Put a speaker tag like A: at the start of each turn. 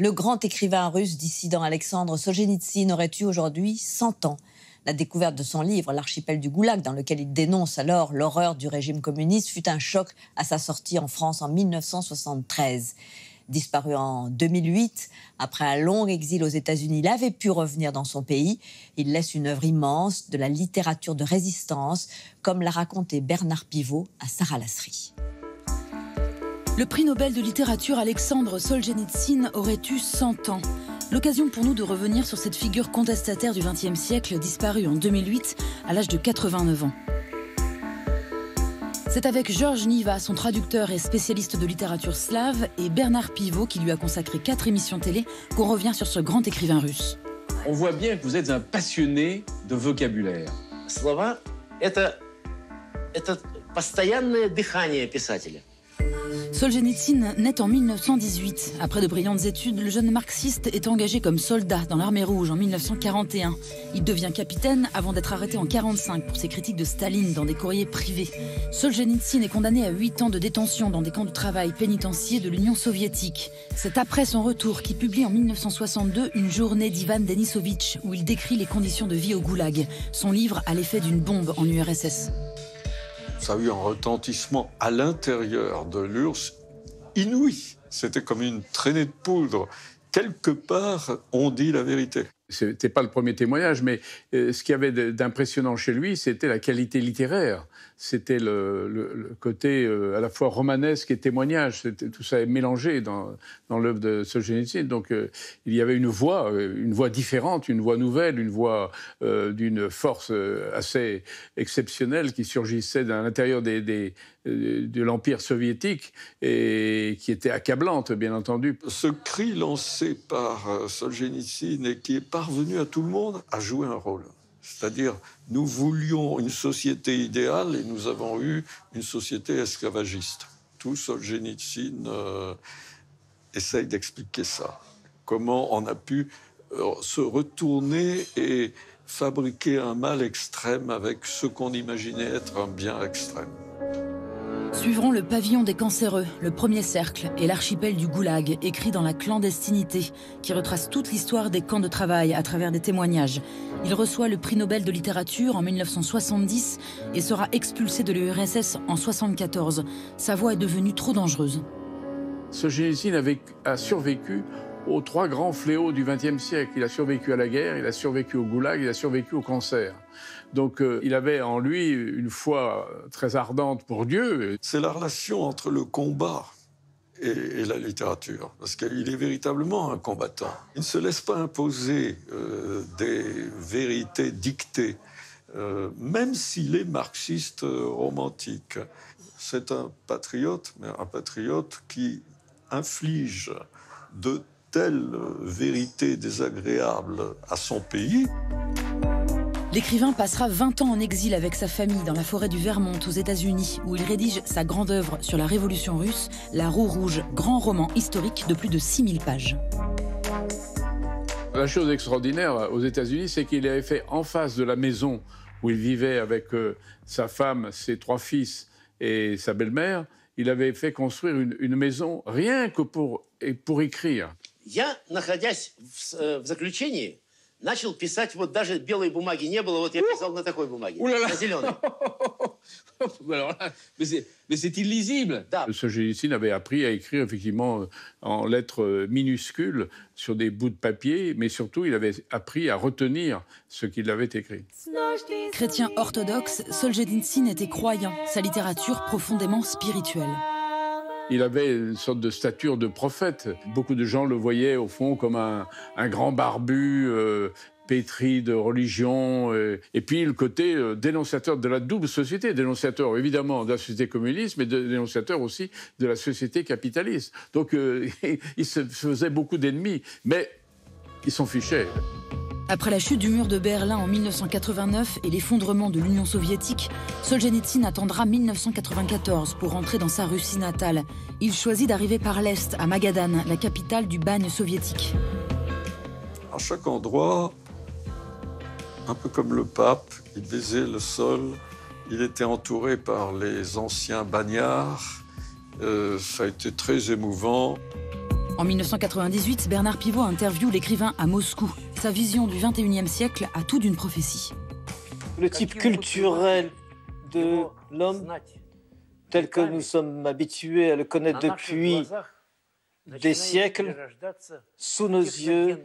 A: Le grand écrivain russe dissident Alexandre Solzhenitsyn aurait eu aujourd'hui 100 ans. La découverte de son livre, L'archipel du Goulag, dans lequel il dénonce alors l'horreur du régime communiste, fut un choc à sa sortie en France en 1973. Disparu en 2008, après un long exil aux États-Unis, il avait pu revenir dans son pays. Il laisse une œuvre immense de la littérature de résistance, comme l'a raconté Bernard Pivot à Sarah Lasserie.
B: Le prix Nobel de littérature Alexandre Solzhenitsyn aurait eu 100 ans. L'occasion pour nous de revenir sur cette figure contestataire du XXe siècle, disparue en 2008 à l'âge de 89 ans. C'est avec Georges Niva, son traducteur et spécialiste de littérature slave, et Bernard Pivot, qui lui a consacré 4 émissions télé, qu'on revient sur ce grand écrivain russe.
C: On voit bien que vous êtes un passionné de vocabulaire.
D: Слова – это постоянное дыхание писателя.
B: Solzhenitsyn naît en 1918. Après de brillantes études, le jeune marxiste est engagé comme soldat dans l'armée rouge en 1941. Il devient capitaine avant d'être arrêté en 1945 pour ses critiques de Staline dans des courriers privés. Solzhenitsyn est condamné à 8 ans de détention dans des camps de travail pénitentiaires de l'Union soviétique. C'est après son retour qu'il publie en 1962 Une journée d'Ivan Denisovitch, où il décrit les conditions de vie au Goulag. Son livre a l'effet d'une bombe en URSS.
E: Ça a eu un retentissement à l'intérieur de l'URSS inouï. C'était comme une traînée de poudre. Quelque part, on dit la vérité.
F: Ce n'était pas le premier témoignage, mais ce qu'il y avait d'impressionnant chez lui, c'était la qualité littéraire. C'était le côté à la fois romanesque et témoignage. Tout ça est mélangé dans l'œuvre de Solzhenitsyn. Donc il y avait une voix différente, une voix nouvelle, une voix d'une force assez exceptionnelle qui surgissait à l'intérieur de l'Empire soviétique et qui était accablante, bien entendu.
E: Ce cri lancé par Solzhenitsyn et qui est parvenu à tout le monde a joué un rôle. C'est-à-dire, nous voulions une société idéale et nous avons eu une société esclavagiste. Tout Solzhenitsyn essaye d'expliquer ça. Comment on a pu se retourner et fabriquer un mal extrême avec ce qu'on imaginait être un bien extrême.
B: Suivront Le pavillon des cancéreux, Le premier cercle et L'archipel du Goulag, écrit dans la clandestinité, qui retrace toute l'histoire des camps de travail à travers des témoignages. Il reçoit le prix Nobel de littérature en 1970 et sera expulsé de l'URSS en 1974. Sa voix est devenue trop dangereuse.
F: Solzhenitsyn a survécu aux 3 grands fléaux du XXe siècle. Il a survécu à la guerre, il a survécu au goulag, il a survécu au cancer. Donc il avait en lui une foi très ardente pour Dieu.
E: C'est la relation entre le combat et la littérature, parce qu'il est véritablement un combattant. Il ne se laisse pas imposer des vérités dictées, même s'il est marxiste romantique. C'est un patriote, mais un patriote qui inflige de telle vérité désagréable à son pays.
B: L'écrivain passera 20 ans en exil avec sa famille dans la forêt du Vermont aux États-Unis, où il rédige sa grande œuvre sur la Révolution russe, La Roue rouge, grand roman historique de plus de 6000 pages.
F: La chose extraordinaire aux États-Unis, c'est qu'il avait fait en face de la maison où il vivait avec sa femme, ses 3 fils et sa belle-mère, il avait fait construire une maison rien que pour écrire.
D: Я, находясь в заключении, начал писать, вот даже белой бумаги не было, вот я писал на такой бумаге, на зеленой.
C: Alors là, mais c'est illisible.
F: Solzhenitsyn avait appris à écrire effectivement en lettres minuscules sur des bouts de papier, mais surtout il avait appris à retenir ce qu'il avait écrit.
B: Chrétien orthodoxe, Solzhenitsyn était croyant, sa littérature profondément spirituelle.
F: Il avait une sorte de stature de prophète. Beaucoup de gens le voyaient au fond comme un grand barbu pétri de religion. Et puis le côté dénonciateur de la double société. Dénonciateur évidemment de la société communiste, mais dénonciateur aussi de la société capitaliste. Donc il se faisait beaucoup d'ennemis, mais il s'en fichait.
B: Après la chute du mur de Berlin en 1989 et l'effondrement de l'Union soviétique, Solzhenitsyn attendra 1994 pour rentrer dans sa Russie natale. Il choisit d'arriver par l'Est, à Magadan, la capitale du bagne soviétique.
E: À chaque endroit, un peu comme le pape, il baisait le sol, il était entouré par les anciens bagnards. Ça a été très émouvant.
B: En 1998, Bernard Pivot interviewe l'écrivain à Moscou. Sa vision du XXIe siècle a tout d'une prophétie.
G: Le type culturel de l'homme, tel que nous sommes habitués à le connaître depuis des siècles, sous nos yeux,